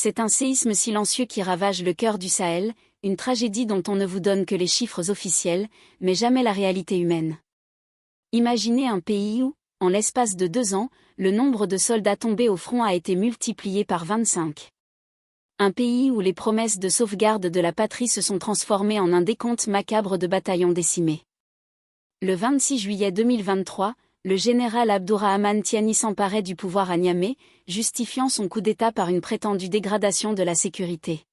C'est un séisme silencieux qui ravage le cœur du Sahel, une tragédie dont on ne vous donne que les chiffres officiels, mais jamais la réalité humaine. Imaginez un pays où, en l'espace de 2 ans, le nombre de soldats tombés au front a été multiplié par 25. Un pays où les promesses de sauvegarde de la patrie se sont transformées en un décompte macabre de bataillons décimés. Le 26 juillet 2023, le général Abdourahmane Tiani s'emparait du pouvoir à Niamey, justifiant son coup d'État par une prétendue dégradation de la sécurité.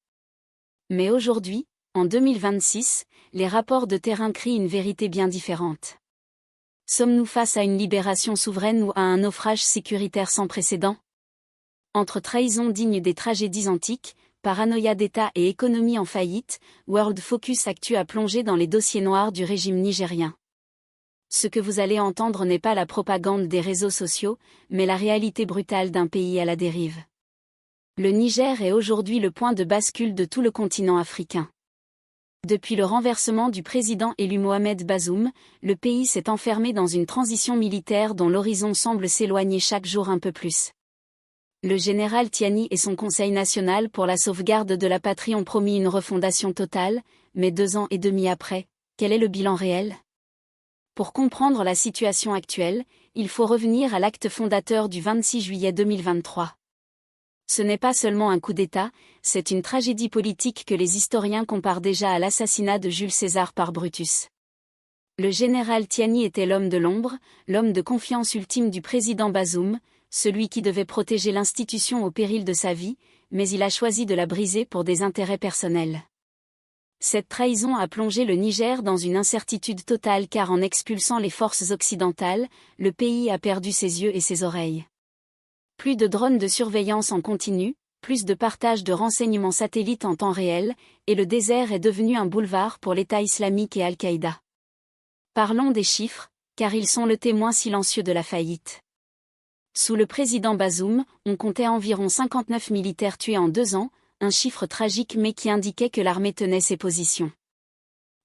Mais aujourd'hui, en 2026, les rapports de terrain crient une vérité bien différente. Sommes-nous face à une libération souveraine ou à un naufrage sécuritaire sans précédent ? Entre trahison digne des tragédies antiques, paranoïa d'État et économie en faillite, World Focus Actu a plongé dans les dossiers noirs du régime nigérien. Ce que vous allez entendre n'est pas la propagande des réseaux sociaux, mais la réalité brutale d'un pays à la dérive. Le Niger est aujourd'hui le point de bascule de tout le continent africain. Depuis le renversement du président élu Mohamed Bazoum, le pays s'est enfermé dans une transition militaire dont l'horizon semble s'éloigner chaque jour un peu plus. Le général Tiani et son Conseil national pour la sauvegarde de la patrie ont promis une refondation totale, mais 2 ans et demi après, quel est le bilan réel ? Pour comprendre la situation actuelle, il faut revenir à l'acte fondateur du 26 juillet 2023. Ce n'est pas seulement un coup d'État, c'est une tragédie politique que les historiens comparent déjà à l'assassinat de Jules César par Brutus. Le général Tiani était l'homme de l'ombre, l'homme de confiance ultime du président Bazoum, celui qui devait protéger l'institution au péril de sa vie, mais il a choisi de la briser pour des intérêts personnels. Cette trahison a plongé le Niger dans une incertitude totale car en expulsant les forces occidentales, le pays a perdu ses yeux et ses oreilles. Plus de drones de surveillance en continu, plus de partage de renseignements satellites en temps réel, et le désert est devenu un boulevard pour l'État islamique et Al-Qaïda. Parlons des chiffres, car ils sont le témoin silencieux de la faillite. Sous le président Bazoum, on comptait environ 59 militaires tués en 2 ans, un chiffre tragique mais qui indiquait que l'armée tenait ses positions.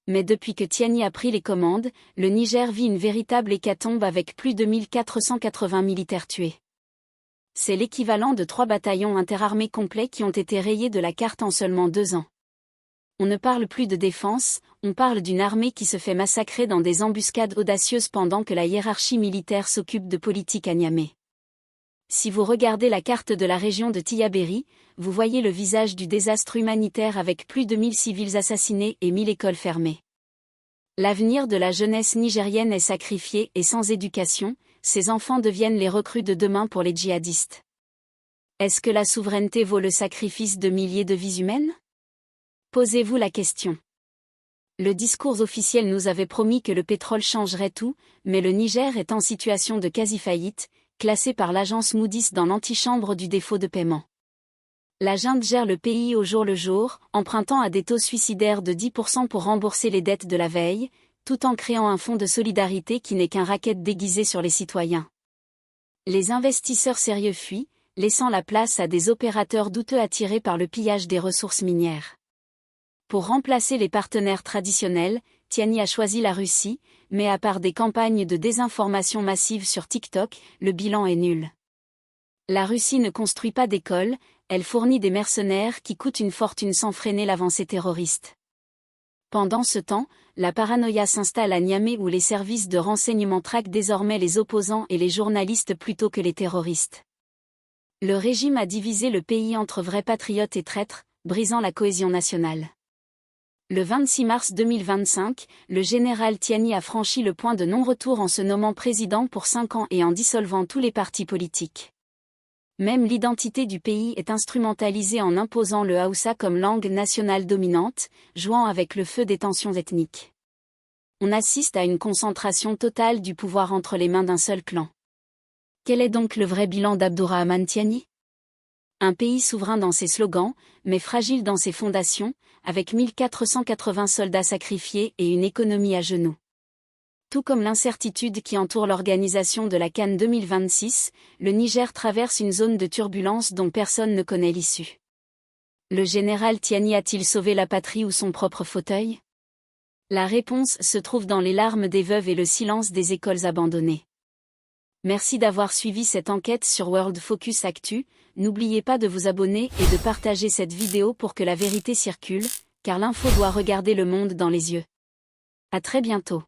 Mais depuis que Tiani a pris les commandes, le Niger vit une véritable hécatombe avec plus de 1480 militaires tués. C'est l'équivalent de 3 bataillons interarmés complets qui ont été rayés de la carte en seulement 2 ans. On ne parle plus de défense, on parle d'une armée qui se fait massacrer dans des embuscades audacieuses pendant que la hiérarchie militaire s'occupe de politique à Niamey. Si vous regardez la carte de la région de Tillabéri, vous voyez le visage du désastre humanitaire avec plus de 1000 civils assassinés et 1000 écoles fermées. L'avenir de la jeunesse nigérienne est sacrifié et sans éducation, ces enfants deviennent les recrues de demain pour les djihadistes. Est-ce que la souveraineté vaut le sacrifice de milliers de vies humaines ? Posez-vous la question. Le discours officiel nous avait promis que le pétrole changerait tout, mais le Niger est en situation de quasi-faillite, classé par l'agence Moody's dans l'antichambre du défaut de paiement. La junte gère le pays au jour le jour, empruntant à des taux suicidaires de 10% pour rembourser les dettes de la veille, tout en créant un fonds de solidarité qui n'est qu'un racket déguisé sur les citoyens. Les investisseurs sérieux fuient, laissant la place à des opérateurs douteux attirés par le pillage des ressources minières. Pour remplacer les partenaires traditionnels, Tiani a choisi la Russie, mais à part des campagnes de désinformation massive sur TikTok, le bilan est nul. La Russie ne construit pas d'écoles, elle fournit des mercenaires qui coûtent une fortune sans freiner l'avancée terroriste. Pendant ce temps, la paranoïa s'installe à Niamey où les services de renseignement traquent désormais les opposants et les journalistes plutôt que les terroristes. Le régime a divisé le pays entre vrais patriotes et traîtres, brisant la cohésion nationale. Le 26 mars 2025, le général Tiani a franchi le point de non-retour en se nommant président pour 5 ans et en dissolvant tous les partis politiques. Même l'identité du pays est instrumentalisée en imposant le Haoussa comme langue nationale dominante, jouant avec le feu des tensions ethniques. On assiste à une concentration totale du pouvoir entre les mains d'un seul clan. Quel est donc le vrai bilan d'Abdourahmane Tiani ? Un pays souverain dans ses slogans, mais fragile dans ses fondations, avec 1480 soldats sacrifiés et une économie à genoux. Tout comme l'incertitude qui entoure l'organisation de la CAN 2026, le Niger traverse une zone de turbulence dont personne ne connaît l'issue. Le général Tiani a-t-il sauvé la patrie ou son propre fauteuil ? La réponse se trouve dans les larmes des veuves et le silence des écoles abandonnées. Merci d'avoir suivi cette enquête sur World Focus Actu. N'oubliez pas de vous abonner et de partager cette vidéo pour que la vérité circule, car l'info doit regarder le monde dans les yeux. À très bientôt.